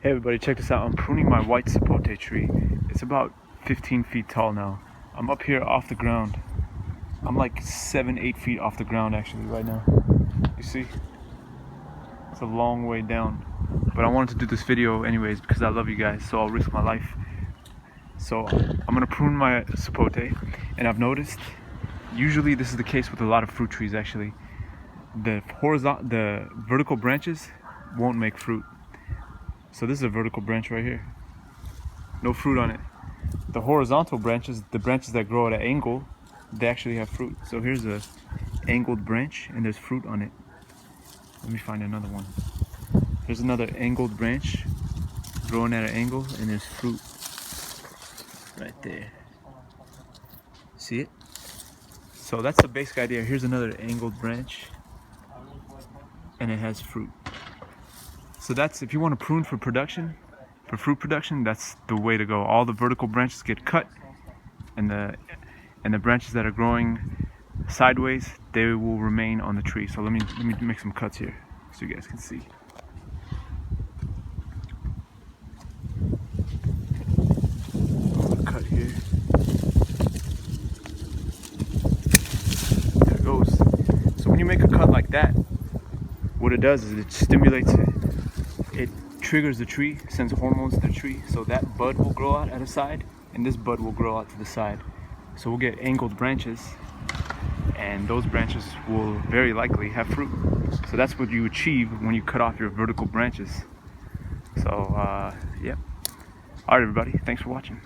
Hey everybody, check this out. I'm pruning my white sapote tree. It's about 15 feet tall now. I'm up here off the ground. I'm like 7-8 feet off the ground actually right now. You see? It's a long way down. But I wanted to do this video anyways because I love you guys, so I'll risk my life. So I'm gonna prune my sapote, and I've noticed, usually this is the case with a lot of fruit trees actually, the vertical branches won't make fruit. So this is a vertical branch right here. No fruit on it. The horizontal branches, the branches that grow at an angle, they actually have fruit. So here's a angled branch and there's fruit on it. Let me find another one. Here's another angled branch growing at an angle and there's fruit right there. See it? So that's the basic idea. Here's another angled branch and it has fruit. So that's, if you want to prune for production, for fruit production, that's the way to go. All the vertical branches get cut, and the branches that are growing sideways, they will remain on the tree. So let me make some cuts here so you guys can see. Cut here. There it goes. So when you make a cut like that, what it does is it stimulates it. It triggers the tree, sends hormones to the tree, so that bud will grow out at a side, and this bud will grow out to the side. So we'll get angled branches, and those branches will very likely have fruit. So that's what you achieve when you cut off your vertical branches. So, yeah. Alright everybody, thanks for watching.